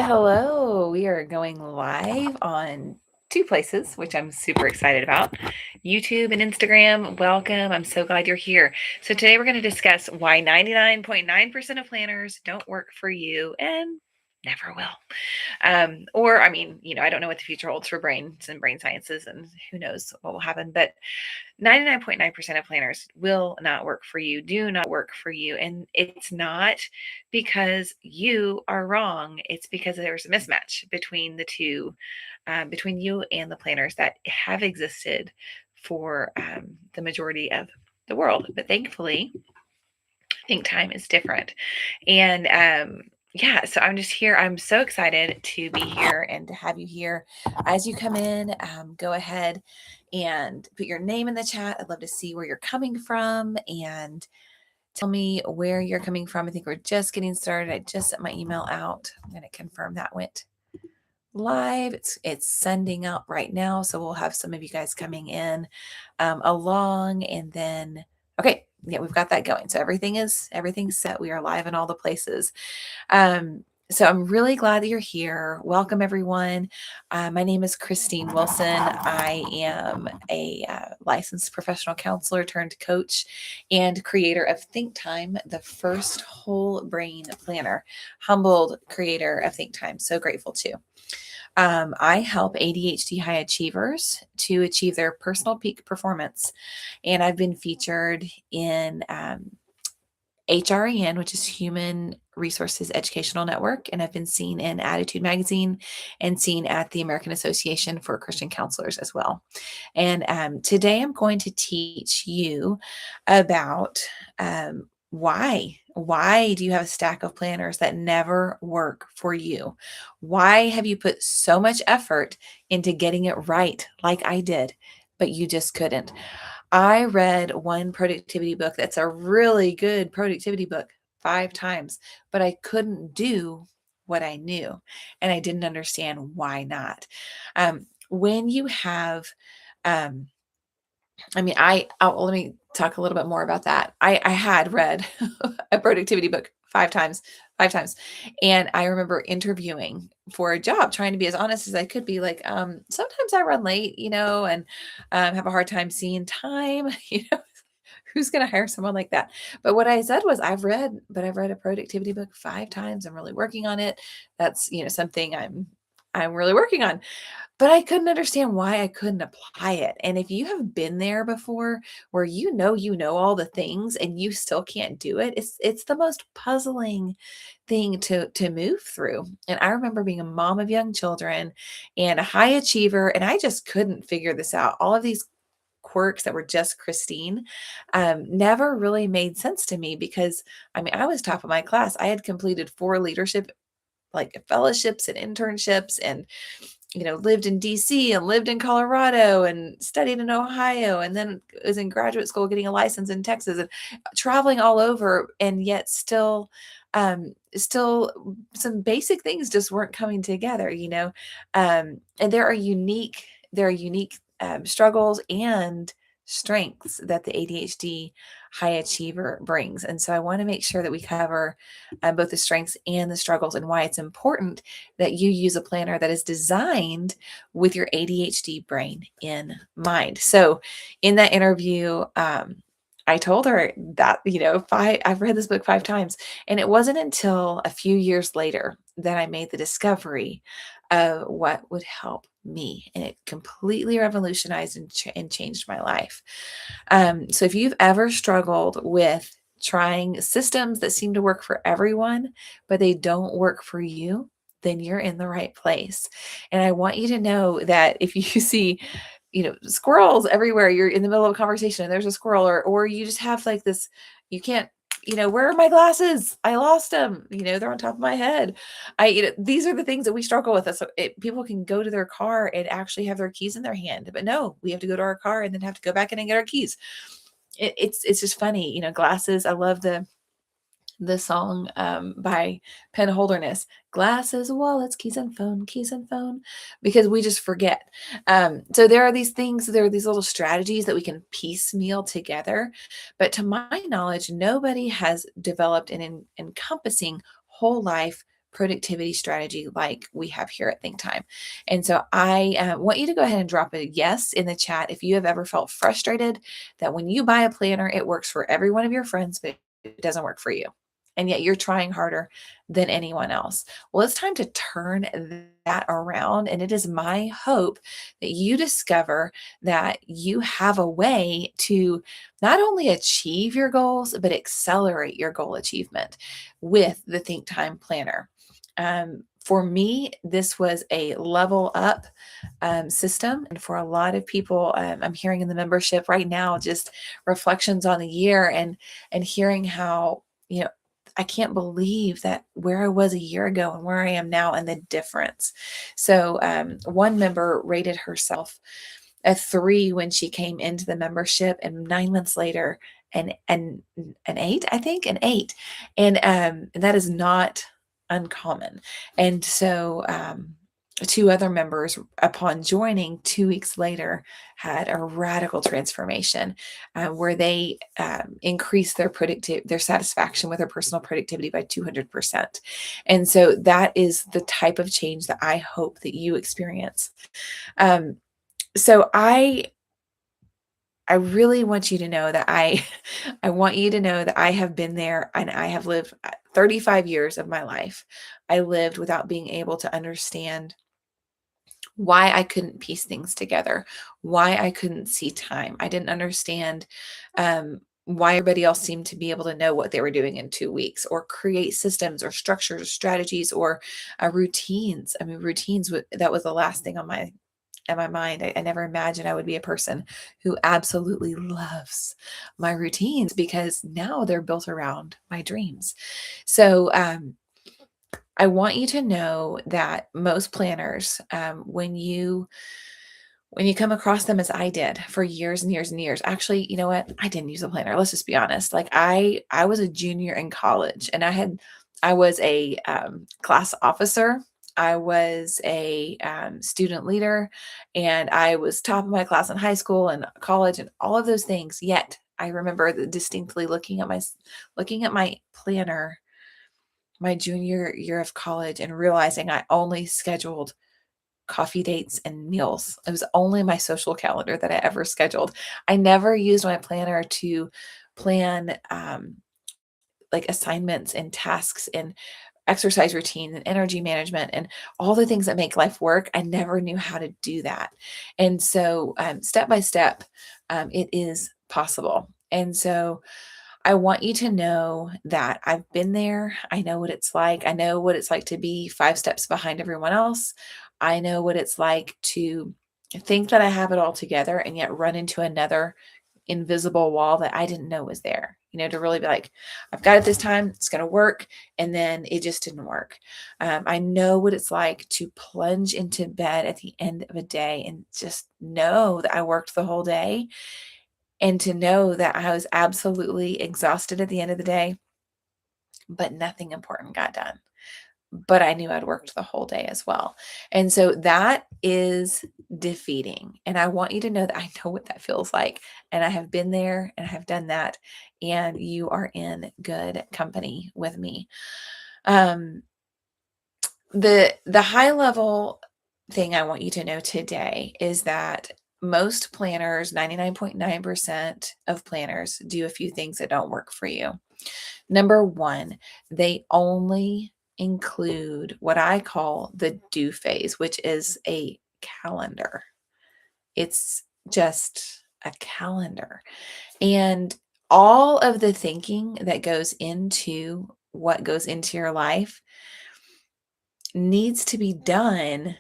Hello, we are going live on two places, which I'm super excited about, YouTube and Instagram. Welcome. I'm so glad you're here. So today we're going to discuss why 99.9% of planners don't work for you and never will. I don't know what the future holds for brains and brain sciences, and who knows what will happen, but 99.9% of planners will not work for you, do not work for you. And it's not because you are wrong, it's because there's a mismatch between the two, between you and the planners that have existed for the majority of the world. But thankfully, think time is different. And yeah, so I'm just here. I'm so excited to be here and to have you here. As you come in, go ahead and put your name in the chat. I'd love to see where you're coming from and tell me where you're coming from. I think we're just getting started. I just sent my email out. I'm going to confirm that went live. It's sending out right now, so we'll have some of you guys coming in along, and then okay, yeah, we've got that going. So everything's set. We are live in all the places. So I'm really glad that you're here. Welcome, everyone. My name is Christine Wilson. I am a licensed professional counselor turned coach and creator of Think Time, the first whole brain planner. Humbled creator of Think Time. So grateful too. I help ADHD high achievers to achieve their personal peak performance. And I've been featured in HREN, which is Human Resources Educational Network, and I've been seen in Attitude Magazine and seen at the American Association for Christian Counselors as well. And today I'm going to teach you about why do you have a stack of planners that never work for you? Why have you put so much effort into getting it right like I did, but you just couldn't? I read one productivity book that's a really good productivity book 5 times, but I couldn't do what I knew, and I didn't understand why not. When you have, um, let me talk a little bit more about that. I had read a productivity book 5 times. And I remember interviewing for a job, trying to be as honest as I could be like, sometimes I run late, and have a hard time seeing time, who's going to hire someone like that? But what I said was, I've read a productivity book 5 times. I'm really working on it. That's, something I'm really working on. But I couldn't understand why I couldn't apply it. And if you have been there before where you know all the things and you still can't do it, it's the most puzzling thing to move through. And I remember being a mom of young children and a high achiever, and I just couldn't figure this out. All of these quirks that were just Christine never really made sense to me because I was top of my class. I had completed 4 leadership like fellowships and internships and lived in DC and lived in Colorado and studied in Ohio and then was in graduate school getting a license in Texas and traveling all over, and yet still some basic things just weren't coming together. And there are unique struggles and strengths that the ADHD high achiever brings. And so I want to make sure that we cover both the strengths and the struggles and why it's important that you use a planner that is designed with your ADHD brain in mind. So in that interview, I told her that, I've read this book 5 times. And it wasn't until a few years later that I made the discovery of what would help me. And it completely revolutionized and changed my life. So if you've ever struggled with trying systems that seem to work for everyone, but they don't work for you, then you're in the right place. And I want you to know that if you see, squirrels everywhere, you're in the middle of a conversation and there's a squirrel, or you just have like this, you can't, where are my glasses? I lost them. They're on top of my head. These are the things that we struggle with. So people can go to their car and actually have their keys in their hand, but no, we have to go to our car and then have to go back in and get our keys. It's just funny, glasses. I love the song by Penn Holderness, glasses, wallets, keys and phone, because we just forget. So there are these things, there are these little strategies that we can piecemeal together. But to my knowledge, nobody has developed an encompassing whole life productivity strategy like we have here at Think Time. And so I want you to go ahead and drop a yes in the chat if you have ever felt frustrated that when you buy a planner, it works for every one of your friends, but it doesn't work for you. And yet you're trying harder than anyone else. Well, it's time to turn that around. And it is my hope that you discover that you have a way to not only achieve your goals, but accelerate your goal achievement with the Think Time Planner. For me, this was a level up system. And for a lot of people, I'm hearing in the membership right now, just reflections on the year and hearing how, I can't believe that where I was a year ago and where I am now and the difference. So one member rated herself a 3 when she came into the membership, and 9 months later, an 8, I think, an 8. And that is not uncommon. And so, 2 other members, upon joining 2 weeks later, had a radical transformation, where they, increased their satisfaction with their personal productivity by 200%. And so that is the type of change that I hope that you experience. Um, so I really want you to know that I want you to know that I have been there and I have lived 35 years of my life. I lived without being able to understand why I couldn't piece things together, why I couldn't see time. I didn't understand why everybody else seemed to be able to know what they were doing in 2 weeks, or create systems or structures or strategies or routines. I mean, routines, that was the last thing on my in my mind. I never imagined I would be a person who absolutely loves my routines, because now they're built around my dreams. So I want you to know that most planners, when you come across them as I did for years and years and years, actually, you know what? I didn't use a planner. Let's just be honest. Like I was a junior in college, and I was a class officer. I was a student leader, and I was top of my class in high school and college and all of those things. Yet I remember distinctly looking at my planner my junior year of college and realizing I only scheduled coffee dates and meals. It was only my social calendar that I ever scheduled. I never used my planner to plan like assignments and tasks and exercise routine and energy management and all the things that make life work. I never knew how to do that. And so, step by step, it is possible. And so, I want you to know that I've been there. I know what it's like. I know what it's like to be 5 steps behind everyone else. I know what it's like to think that I have it all together and yet run into another invisible wall that I didn't know was there. To really be like, I've got it this time, it's going to work. And then it just didn't work. I know what it's like to plunge into bed at the end of a day and just know that I worked the whole day, and to know that I was absolutely exhausted at the end of the day, but nothing important got done. But I knew I'd worked the whole day as well. And so that is defeating. And I want you to know that I know what that feels like. And I have been there and I have done that. And you are in good company with me. The high level thing I want you to know today is that most planners, 99.9% of planners, do a few things that don't work for you. Number one, they only include what I call the do phase, which is a calendar. It's just a calendar. And all of the thinking that goes into what goes into your life needs to be done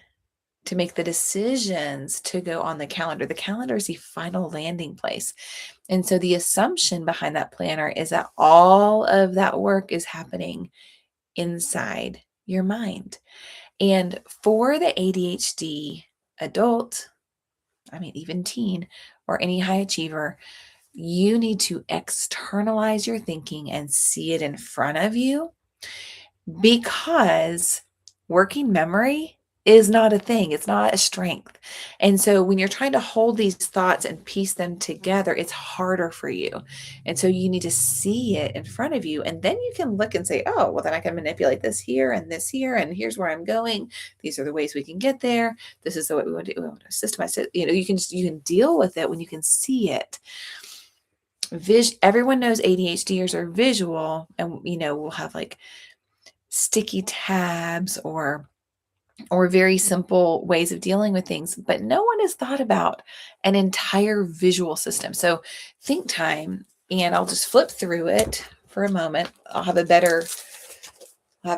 to make the decisions to go on the calendar. The calendar is the final landing place. And so the assumption behind that planner is that all of that work is happening inside your mind. And for the ADHD adult, I mean, even teen or any high achiever, you need to externalize your thinking and see it in front of you, because working memory is not a thing. It's not a strength. And so when you're trying to hold these thoughts and piece them together, it's harder for you. And so you need to see it in front of you. And then you can look and say, oh, well, then I can manipulate this here, and here's where I'm going. These are the ways we can get there. This is the way we want to do. We want to systemize it. You can deal with it when you can see it. Everyone knows ADHDers are visual, and we'll have like sticky tabs or very simple ways of dealing with things, but no one has thought about an entire visual system. So think time, and I'll just flip through it for a moment. I'll have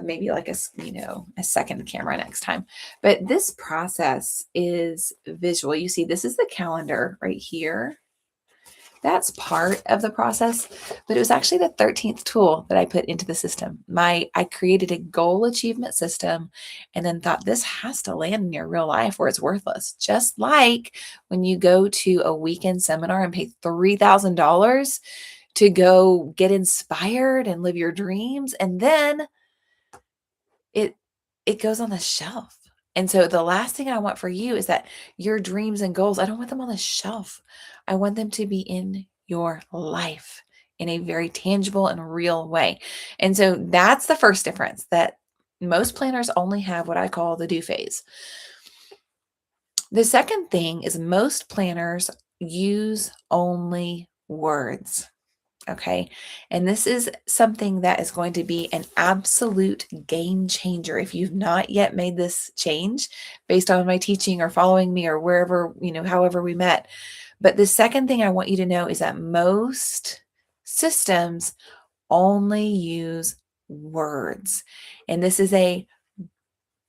maybe like a second camera next time. But this process is visual. You see, this is the calendar right here. That's part of the process, but it was actually the 13th tool that I put into the system. I created a goal achievement system and then thought this has to land in your real life or it's worthless. Just like when you go to a weekend seminar and pay $3,000 to go get inspired and live your dreams, and then it it goes on the shelf. And so the last thing I want for you is that your dreams and goals, I don't want them on the shelf. I want them to be in your life in a very tangible and real way. And so that's the first difference, that most planners only have what I call the do phase. The second thing is most planners use only words. Okay. And this is something that is going to be an absolute game changer. If you've not yet made this change based on my teaching or following me or wherever, however we met. But the second thing I want you to know is that most systems only use words. And this is a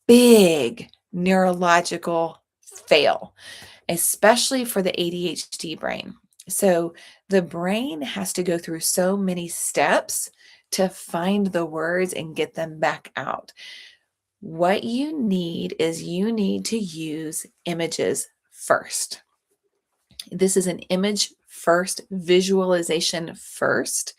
big neurological fail, especially for the ADHD brain. So the brain has to go through so many steps to find the words and get them back out. What you need is you need to use images first. This is an image first, visualization first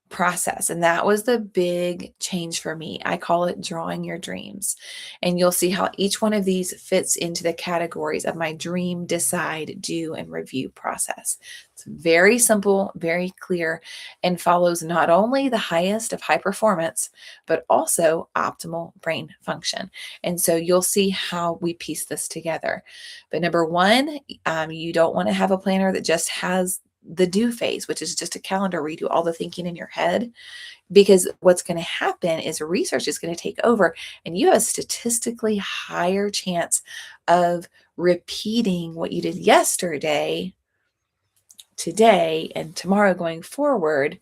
process. And that was the big change for me. I call it drawing your dreams. And you'll see how each one of these fits into the categories of my dream, decide, do, and review process. It's very simple, very clear, and follows not only the highest of high performance, but also optimal brain function. And so you'll see how we piece this together. But number one, you don't want to have a planner that just has the do phase, which is just a calendar where you do all the thinking in your head, because what's going to happen is research is going to take over and you have a statistically higher chance of repeating what you did yesterday, today, and tomorrow going forward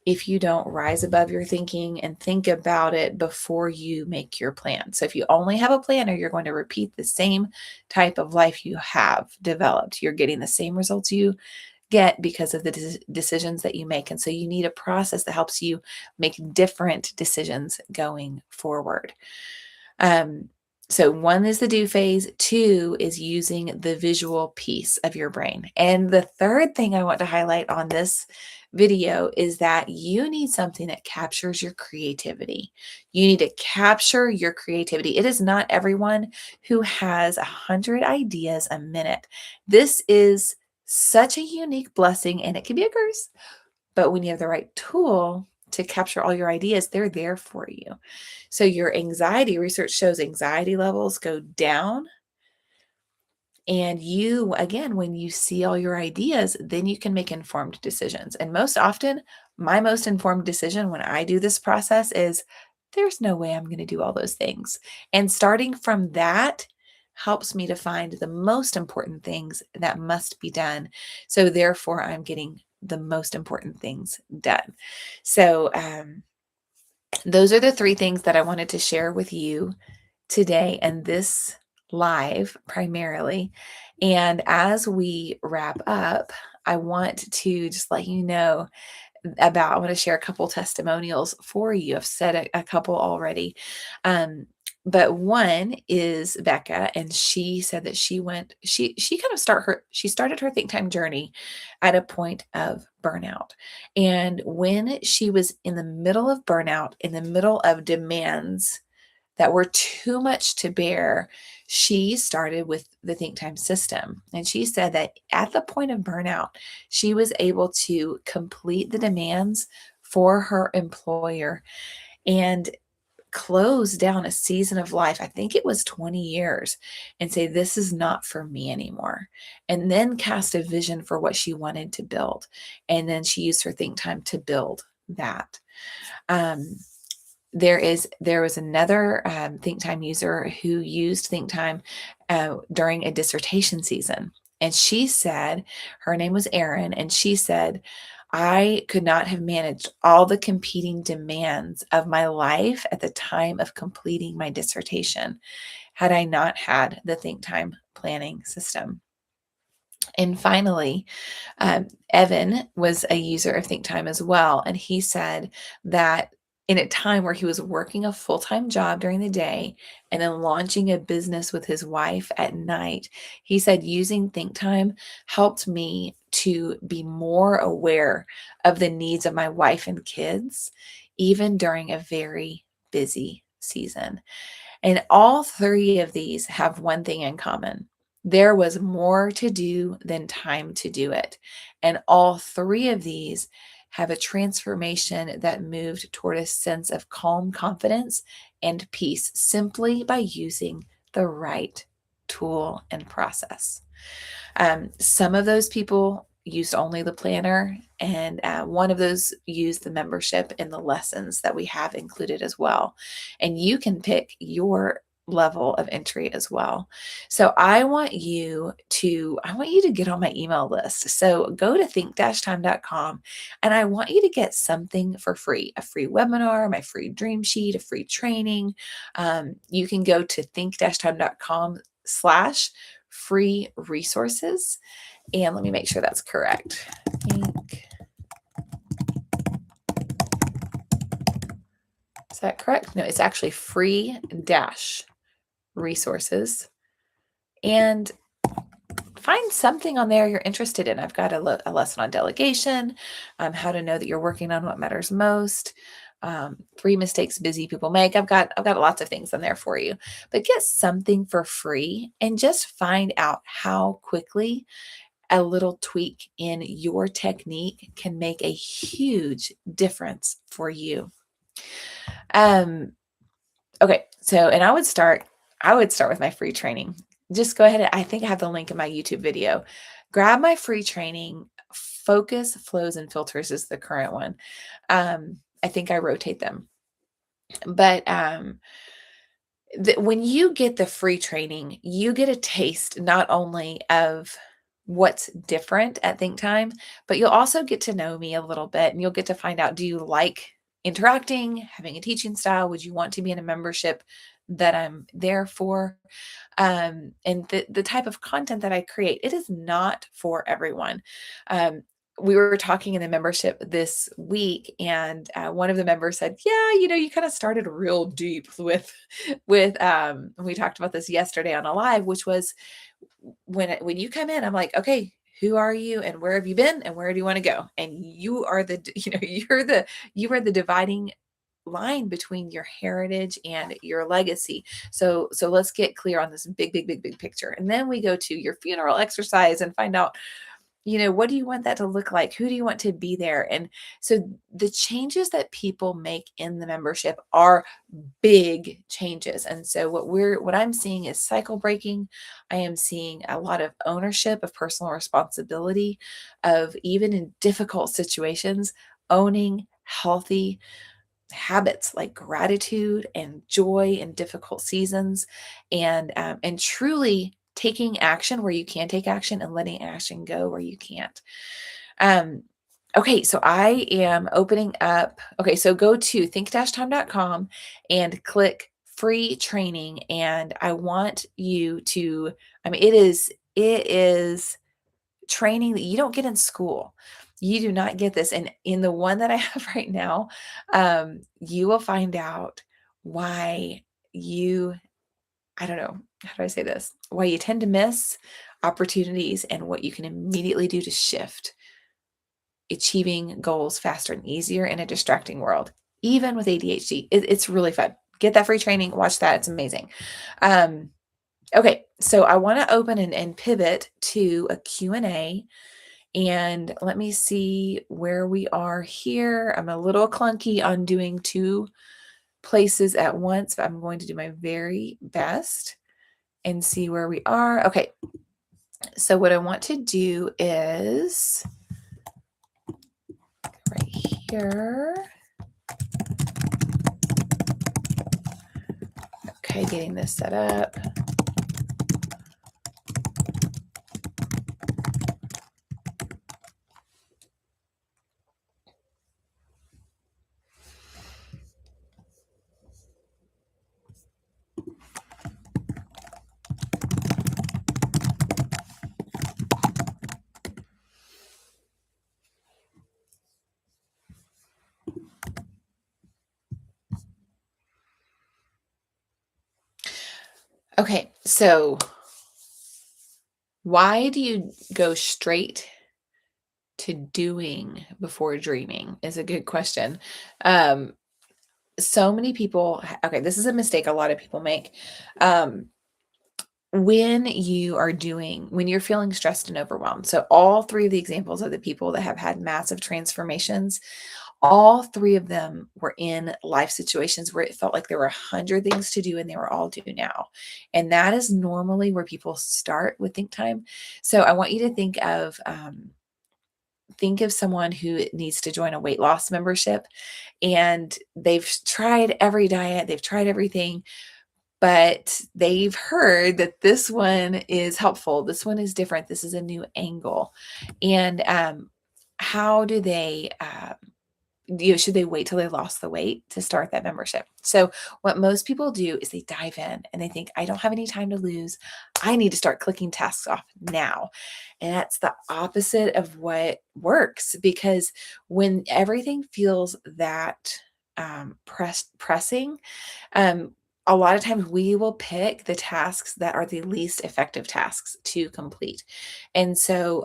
if you don't rise above your thinking and think about it before you make your plan. So if you only have a planner, you're going to repeat the same type of life you have developed. You're getting the same results you get because of the decisions that you make. And so you need a process that helps you make different decisions going forward. So one is the do phase, two is using the visual piece of your brain. And the third thing I want to highlight on this video is that you need something that captures your creativity. You need to capture your creativity. It is not everyone who has 100 ideas a minute. This is such a unique blessing, and it can be a curse, but when you have the right tool to capture all your ideas, they're there for you. So your anxiety, research shows anxiety levels go down. And you, again, when you see all your ideas, then you can make informed decisions. And most often, my most informed decision when I do this process is there's no way I'm going to do all those things. And starting from that helps me to find the most important things that must be done. So therefore, I'm getting the most important things done. So those are the three things that I wanted to share with you today and this live primarily. And as we wrap up, I want to just let you know I want to share a couple testimonials for you. I've said a couple already. But one is Becca, and she said that she started her think time journey at a point of burnout. And when she was in the middle of burnout, in the middle of demands that were too much to bear, she started with the think time system. And she said that at the point of burnout, she was able to complete the demands for her employer and close down a season of life. I think it was 20 years, and say, this is not for me anymore. And then cast a vision for what she wanted to build. And then she used her think time to build that. Um, there was another think time user who used think time during a dissertation season, and she said, her name was Erin, and she said, I could not have managed all the competing demands of my life at the time of completing my dissertation had I not had the think time planning system. And finally, Evan was a user of Think Time as well. And he said that in a time where he was working a full time job during the day and then launching a business with his wife at night, he said using Think Time helped me to be more aware of the needs of my wife and kids, even during a very busy season. And all three of these have one thing in common. There was more to do than time to do it. And all three of these have a transformation that moved toward a sense of calm confidence and peace simply by using the right tool and process. Some of those people used only the planner, and one of those used the membership and the lessons that we have included as well. And you can pick your level of entry as well. So I want you to get on my email list. So go to think-time.com, and I want you to get something for free, a free webinar, my free dream sheet, a free training. You can go to think-time.com/free resources. And let me make sure that's correct. Is that correct? No, it's actually free dash resources. And find something on there you're interested in. I've got a lesson on delegation, how to know that you're working on what matters most, 3 mistakes busy people make. I've got lots of things on there for you. But get something for free and just find out how quickly a little tweak in your technique can make a huge difference for you. Okay, so and I would start with my free training. Just go ahead and I think I have the link in my YouTube video. Grab my free training. Focus, Flows, and Filters is the current one. I think I rotate them. But when you get the free training, you get a taste not only of what's different at Think Time, but you'll also get to know me a little bit, and you'll get to find out, do you like interacting, having a teaching style? Would you want to be in a membership that I'm there for? And the type of content that I create, it is not for everyone. We were talking in the membership this week, and one of the members said, yeah, you kind of started real deep with we talked about this yesterday on a live, which was when you come in, I'm like, okay, who are you and where have you been and where do you want to go? And you are the you are the dividing line between your heritage and your legacy. So let's get clear on this big picture. And then we go to your funeral exercise and find out, what do you want that to look like? Who do you want to be there? And so the changes that people make in the membership are big changes. And so what I'm seeing is cycle breaking. I am seeing a lot of ownership of personal responsibility, of even in difficult situations, owning healthy habits like gratitude and joy in difficult seasons, and truly taking action where you can take action and letting action go where you can't. um okay, so I am opening up. Okay, so go to think-time.com and click free training, and I want you to, it is training that you don't get in school. You do not get this. And in the one that I have right now, you will find out why you, I don't know, how do I say this? Why you tend to miss opportunities and what you can immediately do to shift achieving goals faster and easier in a distracting world, even with ADHD. It's really fun. Get that free training, watch that. It's amazing. Um, okay, so I want to open and pivot to a Q&A, and let me see where we are here. I'm a little clunky on doing two places at once, but I'm going to do my very best and see where we are. Okay, so what I want to do is right here. Okay, getting this set up. Okay, so why do you go straight to doing before dreaming is a good question. Um, so many people, okay, this is a mistake a lot of people make. Um, when you are doing, when you're feeling stressed and overwhelmed. So, all three of the examples of the people that have had massive transformations, all three of them were in life situations where it felt like there were 100 things to do and they were all due now. And that is normally where people start with think time. So, I want you to think of someone who needs to join a weight loss membership, and they've tried every diet, they've tried everything, but they've heard that this one is helpful. This one is different. This is a new angle. And how do they should they wait till they lost the weight to start that membership? So what most people do is they dive in and they think, I don't have any time to lose. I need to start clicking tasks off now. And that's the opposite of what works, because when everything feels that pressing, a lot of times we will pick the tasks that are the least effective tasks to complete. And so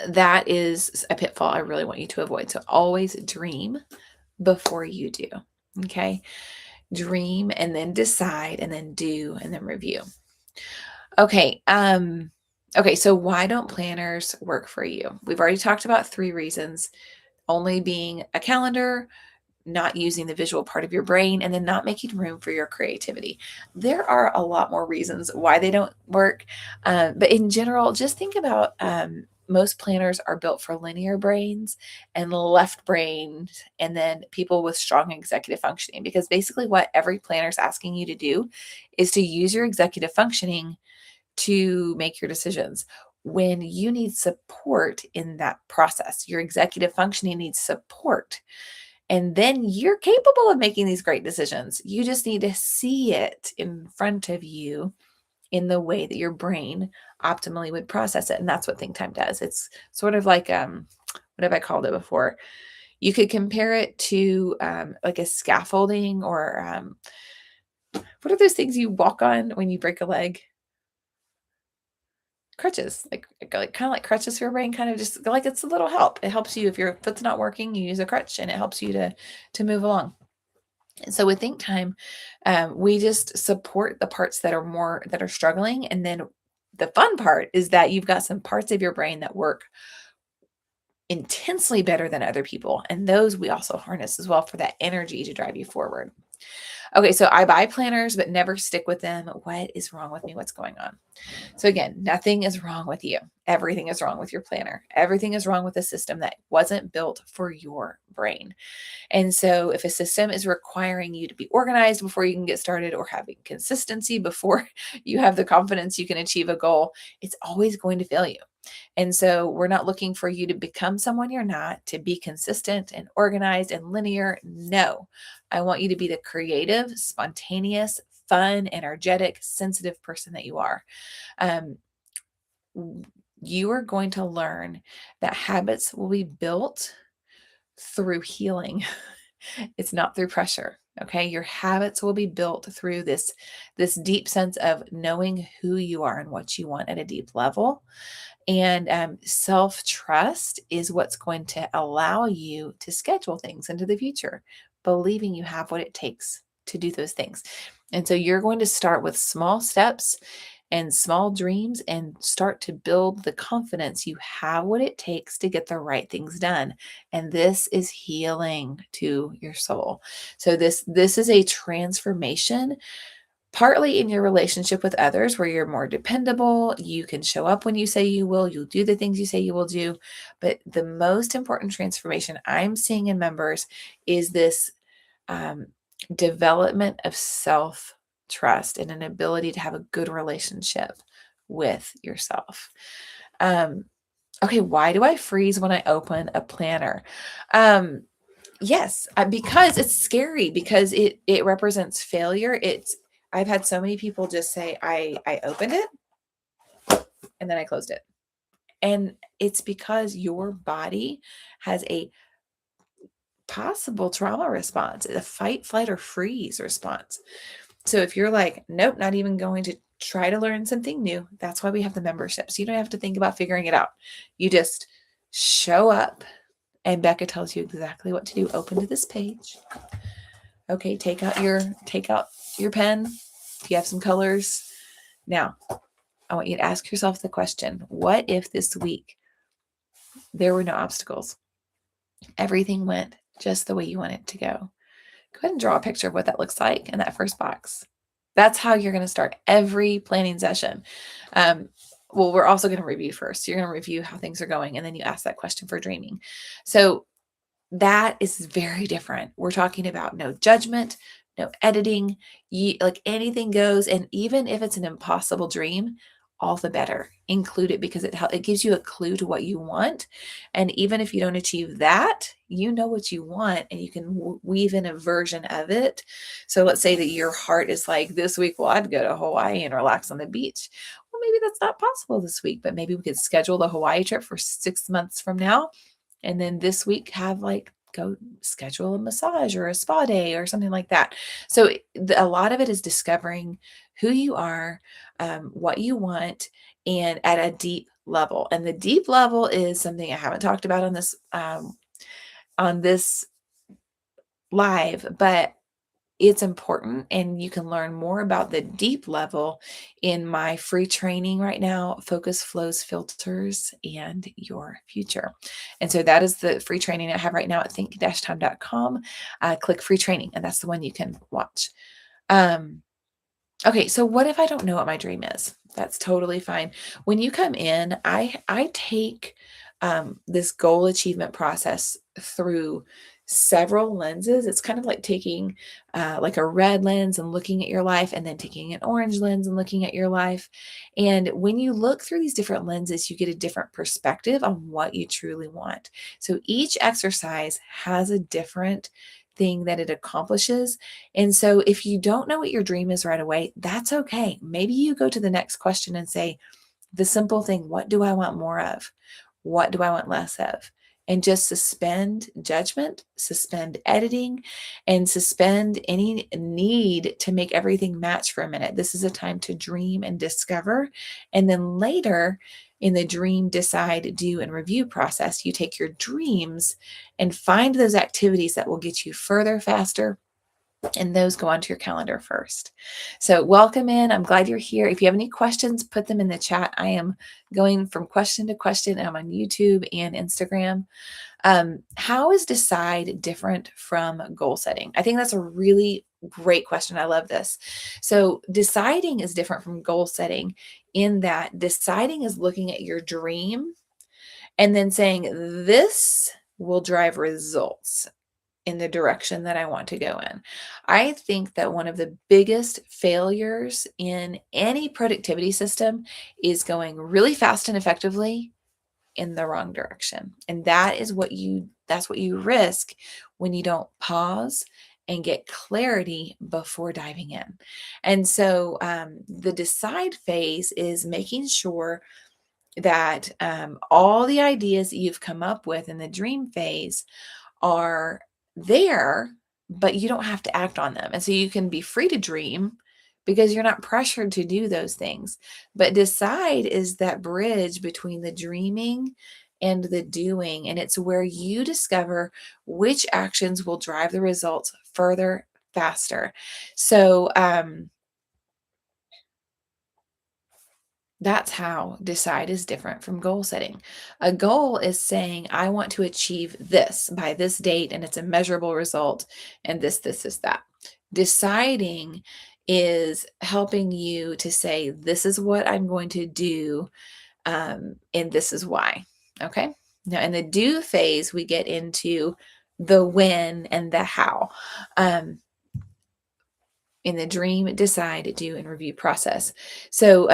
that is a pitfall I really want you to avoid. So always dream before you do. Okay. Dream and then decide and then do and then review. Okay. Okay. So why don't planners work for you? We've already talked about three reasons: only being a calendar, not using the visual part of your brain, and then not making room for your creativity. There are a lot more reasons why they don't work. But in general, just think about most planners are built for linear brains and left brains, and then people with strong executive functioning. Because basically, what every planner is asking you to do is to use your executive functioning to make your decisions. When you need support in that process, your executive functioning needs support, and then you're capable of making these great decisions. You just need to see it in front of you in the way that your brain optimally would process it. And that's what think time does. It's sort of like what have I called it before? You could compare it to like a scaffolding, or what are those things you walk on when you break a leg? Crutches, like kind of like crutches for your brain, kind of just like it's a little help. It helps you if your foot's not working, you use a crutch and it helps you to move along. And so with think time, we just support the parts that are struggling. And then the fun part is that you've got some parts of your brain that work intensely better than other people. And those we also harness as well for that energy to drive you forward. Okay, so I buy planners, but never stick with them. What is wrong with me? What's going on? So again, nothing is wrong with you. Everything is wrong with your planner. Everything is wrong with a system that wasn't built for your brain. And so if a system is requiring you to be organized before you can get started, or having consistency before you have the confidence you can achieve a goal, it's always going to fail you. And so we're not looking for you to become someone you're not, to be consistent and organized and linear. No, I want you to be the creative, spontaneous, fun, energetic, sensitive person that you are. Um, you are going to learn that habits will be built through healing. It's not through pressure. Okay. Your habits will be built through this deep sense of knowing who you are and what you want at a deep level. And self trust is what's going to allow you to schedule things into the future. believing you have what it takes to do those things. And so you're going to start with small steps and small dreams and start to build the confidence you have what it takes to get the right things done. And this is healing to your soul. So this is a transformation, partly in your relationship with others, where you're more dependable. You can show up when you say you will. You'll do the things you say you will do. But the most important transformation I'm seeing in members is this um, development of self trust and an ability to have a good relationship with yourself. Okay, why do I freeze when I open a planner? Yes, because it's scary, because it represents failure. I've had so many people just say, I opened it and then I closed it. And it's because your body has a possible trauma response, a fight, flight, or freeze response. So if you're like, nope, not even going to try to learn something new, that's why we have the membership. So you don't have to think about figuring it out. You just show up and Becca tells you exactly what to do. Open to this page. Okay, take out your pen. If you have some colors. Now, I want you to ask yourself the question, what if this week there were no obstacles? Everything went just the way you want it to go. Go ahead and draw a picture of what that looks like in that first box. That's how you're going to start every planning session. Well, we're also going to review first. You're going to review how things are going, and then you ask that question for dreaming. So that is very different. We're talking about no judgment, no editing, like anything goes. And even if it's an impossible dream, all the better. Include it, because it gives you a clue to what you want. And even if you don't achieve that, you know what you want, and you can weave in a version of it. So let's say that your heart is like, this week, well, I'd go to Hawaii and relax on the beach. Well, maybe that's not possible this week, but maybe we could schedule the Hawaii trip for 6 months from now. And then this week go schedule a massage or a spa day or something like that. So a lot of it is discovering who you are, what you want, and at a deep level. And the deep level is something I haven't talked about on this live, but it's important, and you can learn more about the deep level in my free training right now, Focus, Flows, Filters, and Your Future. And so that is the free training I have right now at think-time.com. Click free training, and that's the one you can watch. Okay, so what if I don't know what my dream is? That's totally fine. When you come in, I take this goal achievement process through several lenses. It's kind of like taking like a red lens and looking at your life, and then taking an orange lens and looking at your life. And when you look through these different lenses, you get a different perspective on what you truly want. So each exercise has a different thing that it accomplishes. And so if you don't know what your dream is right away, that's okay. Maybe you go to the next question and say, the simple thing, what do I want more of? What do I want less of? And just suspend judgment, suspend editing, and suspend any need to make everything match for a minute. This is a time to dream and discover. And then later in the dream, decide, do, and review process, you take your dreams and find those activities that will get you further, faster, and those go onto your calendar first. So welcome in. I'm glad you're here. If you have any questions, put them in the chat. I am going from question to question. I'm on YouTube and Instagram. How is decide different from goal setting? I think that's a really great question. I love this. So deciding is different from goal setting in that deciding is looking at your dream and then saying, this will drive results in the direction that I want to go in. I think that one of the biggest failures in any productivity system is going really fast and effectively in the wrong direction. And that's what you risk when you don't pause and get clarity before diving in. And so the decide phase is making sure that all the ideas that you've come up with in the dream phase are there, but you don't have to act on them. And so you can be free to dream because you're not pressured to do those things. But decide is that bridge between the dreaming and the doing. And it's where you discover which actions will drive the results further, faster. So, that's how decide is different from goal setting. A goal is saying, I want to achieve this by this date, and it's a measurable result, and this, is that. Deciding is helping you to say, this is what I'm going to do, and this is why. Okay. Now, in the do phase, we get into the when and the how. Um, in the dream, decide, do, and review process. So,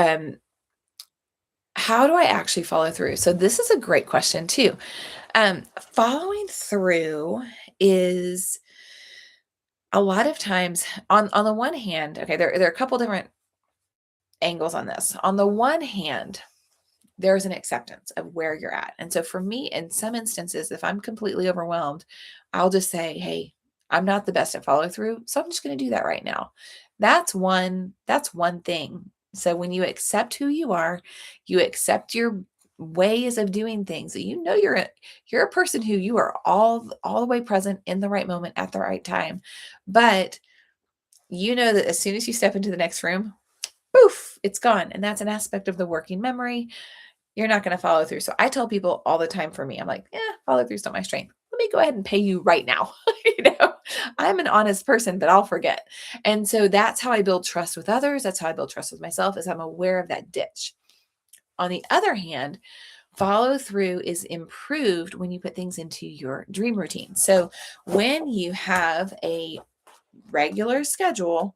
how do I actually follow through? So this is a great question too. Following through is a lot of times on the one hand, okay, there are a couple different angles on this. On the one hand, there's an acceptance of where you're at. And so for me, in some instances, if I'm completely overwhelmed, I'll just say, hey, I'm not the best at follow through, so I'm just going to do that right now. That's one thing. So when you accept who you are, you accept your ways of doing things. You know you're a person who you are all the way present in the right moment at the right time. But you know that as soon as you step into the next room, poof, it's gone. And that's an aspect of the working memory. You're not going to follow through. So I tell people all the time, for me, I'm like, follow through's not my strength. Let me go ahead and pay you right now. I'm an honest person, but I'll forget. And so that's how I build trust with others. That's how I build trust with myself, is I'm aware of that ditch. On the other hand, follow through is improved when you put things into your dream routine. So when you have a regular schedule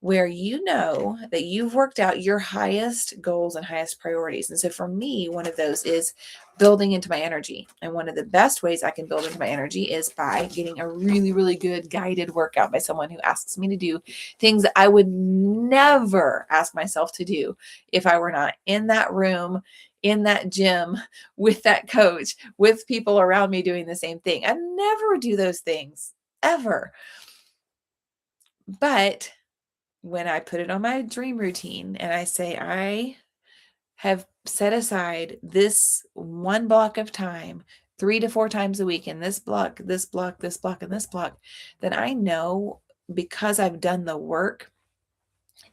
where you know that you've worked out your highest goals and highest priorities. And so for me, one of those is building into my energy. And one of the best ways I can build into my energy is by getting a really, really good guided workout by someone who asks me to do things that I would never ask myself to do if I were not in that room, in that gym, with that coach, with people around me doing the same thing. I never do those things ever. But when I put it on my dream routine and I say, I have set aside this one block of time 3 to 4 times a week in this block, this block, this block, and this block, then I know, because I've done the work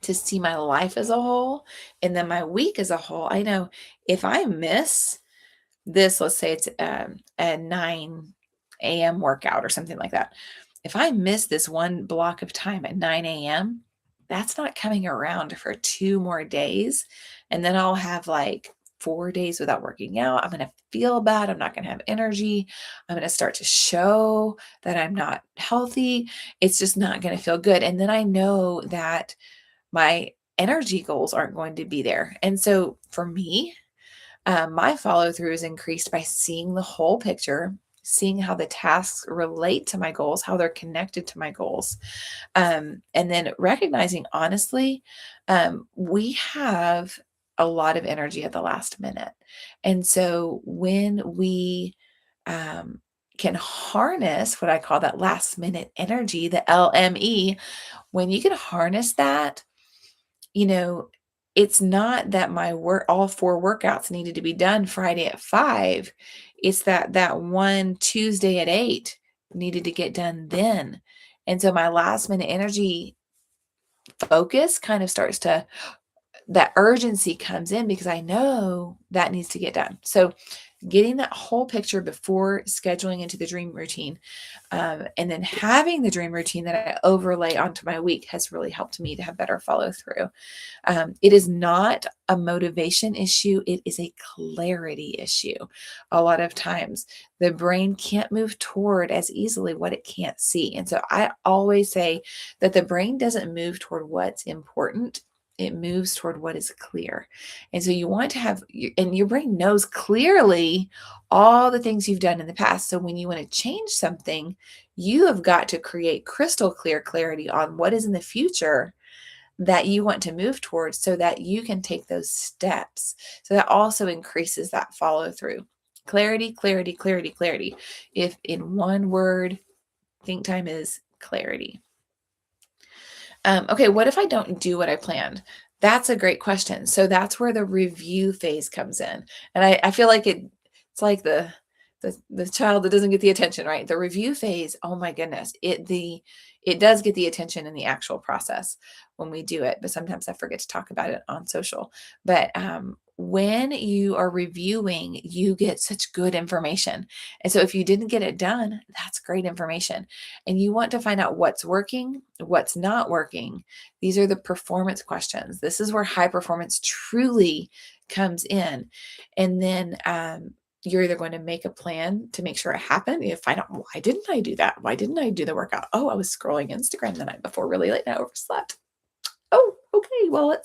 to see my life as a whole and then my week as a whole, I know if I miss this, let's say it's a 9 a.m. workout or something like that. If I miss this one block of time at 9 a.m., that's not coming around for 2 more days. And then I'll have like 4 days without working out. I'm going to feel bad. I'm not going to have energy. I'm going to start to show that I'm not healthy. It's just not going to feel good. And then I know that my energy goals aren't going to be there. And so for me, my follow through is increased by seeing the whole picture, seeing how the tasks relate to my goals, how they're connected to my goals. And then recognizing, honestly, we have a lot of energy at the last minute. And so when we can harness what I call that last minute energy, the LME, when you can harness that, you know, it's not that my work, all 4 workouts needed to be done Friday at 5. It's that one Tuesday at 8 needed to get done then. And so my last minute energy focus kind of starts to, that urgency comes in because I know that needs to get done. So getting that whole picture before scheduling into the dream routine, and then having the dream routine that I overlay onto my week has really helped me to have better follow through. It is not a motivation issue. It is a clarity issue. A lot of times the brain can't move toward as easily what it can't see. And so I always say that the brain doesn't move toward what's important. It moves toward what is clear. And so you want to have, and your brain knows clearly all the things you've done in the past. So when you want to change something, you have got to create crystal clear clarity on what is in the future that you want to move towards so that you can take those steps. So that also increases that follow through. Clarity, clarity, clarity, clarity. If in one word, think time is clarity. Okay, what if I don't do what I planned? That's a great question. So that's where the review phase comes in. And I feel like it's It's like the child that doesn't get the attention, right? The review phase, oh my goodness, it does get the attention in the actual process when we do it, but sometimes I forget to talk about it on social. But when you are reviewing, you get such good information. And so if you didn't get it done, that's great information. And you want to find out what's working, what's not working. These are the performance questions. This is where high performance truly comes in. And then you're either going to make a plan to make sure it happened. You find out, why didn't I do that? Why didn't I do the workout? Oh, I was scrolling Instagram the night before really late and I overslept. Oh, okay. Well,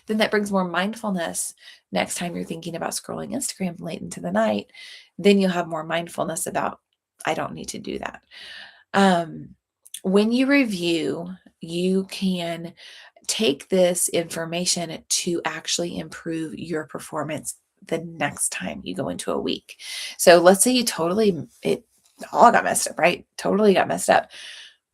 then that brings more mindfulness. Next time you're thinking about scrolling Instagram late into the night, then you'll have more mindfulness about, I don't need to do that. Um, when you review, you can take this information to actually improve your performance the next time you go into a week. So let's say it all got messed up, right? Totally got messed up.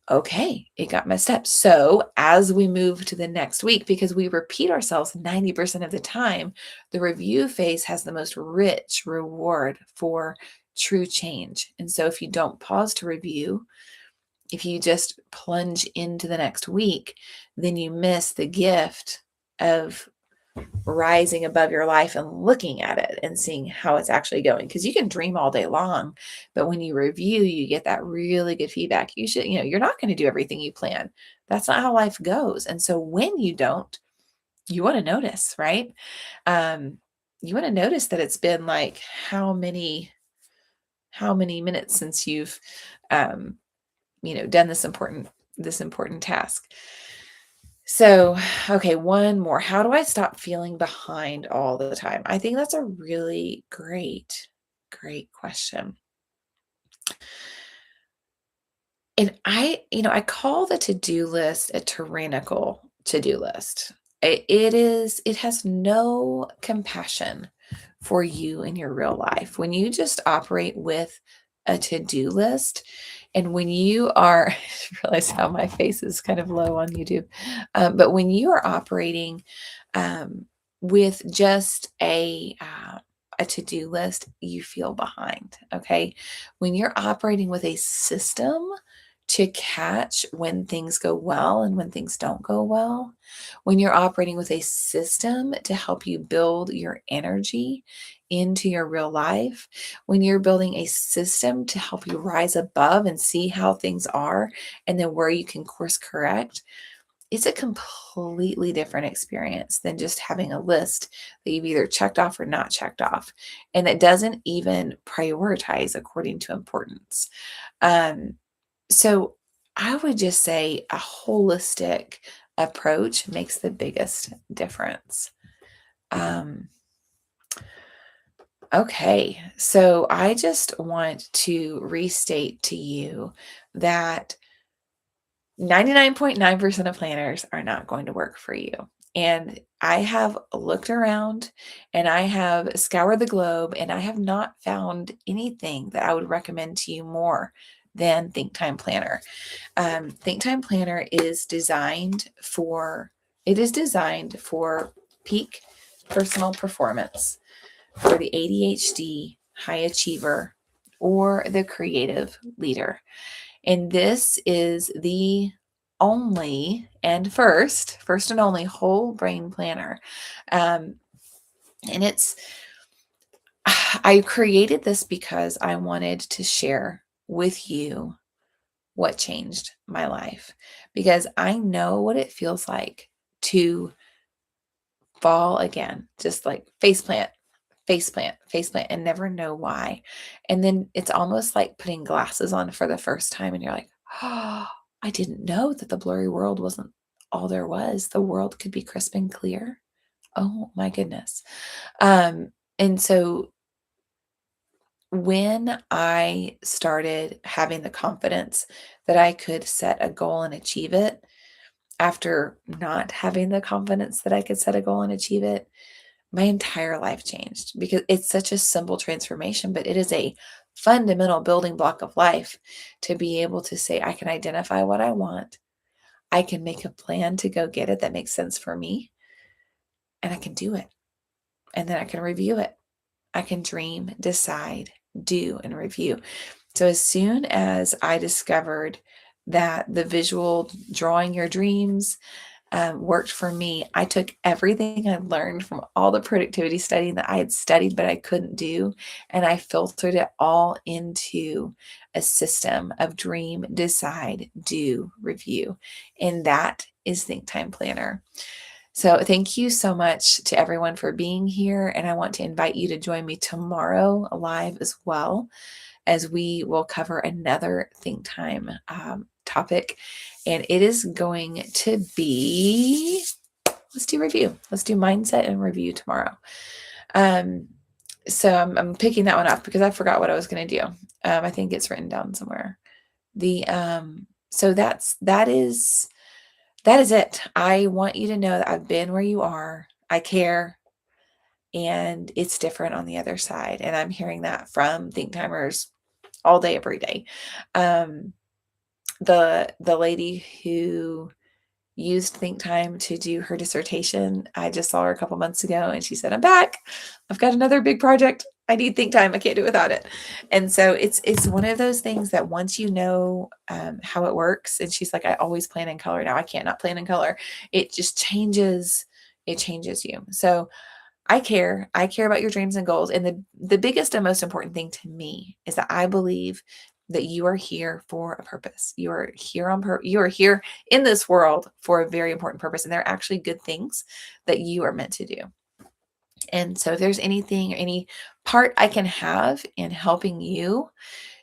Okay, it got messed up. So as we move to the next week, because we repeat ourselves 90% of the time, the review phase has the most rich reward for true change. And so if you don't pause to review, if you just plunge into the next week, then you miss the gift of rising above your life and looking at it and seeing how it's actually going. Because you can dream all day long, but when you review, you get that really good feedback. You're not going to do everything you plan. That's not how life goes. And so when you don't, you want to notice, right? Um, you want to notice that it's been like how many minutes since you've um, done this important task. So, okay, one more. How do I stop feeling behind all the time? I think that's a really great question. And I call the to-do list a tyrannical to-do list. It has no compassion for you in your real life. When you just operate with a to-do list, and when you are, I realize how my face is kind of low on YouTube, but when you are operating um, with just a to-do list, you feel behind. Okay, when you're operating with a system to catch when things go well and when things don't go well, when you're operating with a system to help you build your energy into your real life, when you're building a system to help you rise above and see how things are and then where you can course correct, it's a completely different experience than just having a list that you've either checked off or not checked off, and that doesn't even prioritize according to importance. Um, so I would just say a holistic approach makes the biggest difference. Um, okay, so I just want to restate to you that 99.9% of planners are not going to work for you. And I have looked around and I have scoured the globe and I have not found anything that I would recommend to you more than Think Time Planner. Think Time Planner is designed for peak personal performance for the ADHD high achiever or the creative leader. And this is the only and first and only whole brain planner. Um, and I created this because I wanted to share with you what changed my life, because I know what it feels like to fall again, just like face plant, and never know why. And then it's almost like putting glasses on for the first time, and you're like, oh, I didn't know that the blurry world wasn't all there was. The world could be crisp and clear. Oh my goodness. And so when I started having the confidence that I could set a goal and achieve it, after not having the confidence that I could set a goal and achieve it, my entire life changed, because it's such a simple transformation, but it is a fundamental building block of life to be able to say, I can identify what I want. I can make a plan to go get it that makes sense for me, and I can do it. And then I can review it. I can dream, decide, do, and review. So as soon as I discovered that the visual drawing your dreams worked for me, I took everything I learned from all the productivity studying that I had studied but I couldn't do, and I filtered it all into a system of dream, decide, do, review. And that is Think Time Planner. So thank you so much to everyone for being here. And I want to invite you to join me tomorrow live as well, as we will cover another Think Time topic. And it is going to be, let's do review. Let's do mindset and review tomorrow. So I'm picking that one up because I forgot what I was going to do. I think it's written down somewhere. So that is it. I want you to know that I've been where you are. I care, and it's different on the other side. And I'm hearing that from Think Timers all day, every day. The lady who used Think Time to do her dissertation, I just saw her a couple months ago, and she said, "I'm back. I've got another big project. I need Think Time. I can't do it without it." And so it's one of those things that once you know how it works, and she's like, "I always plan in color now. I can't not plan in color." It just changes. It changes you. So I care. I care about your dreams and goals. And the biggest and most important thing to me is that I believe that you are here for a purpose. You are here you are here in this world for a very important purpose. And there are actually good things that you are meant to do. And so if there's anything or any part I can have in helping you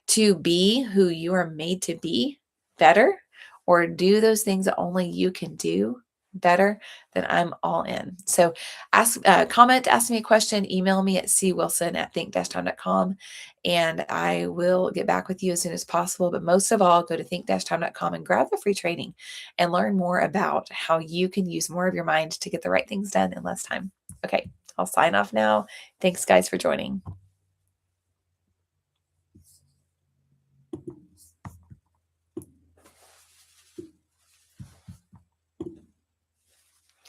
to be who you are made to be better, or do those things that only you can do better, then I'm all in. So comment, ask me a question, email me at cwilson@think-time.com, and I will get back with you as soon as possible. But most of all, go to think-time.com and grab the free training and learn more about how you can use more of your mind to get the right things done in less time. Okay, I'll sign off now. Thanks, guys, for joining.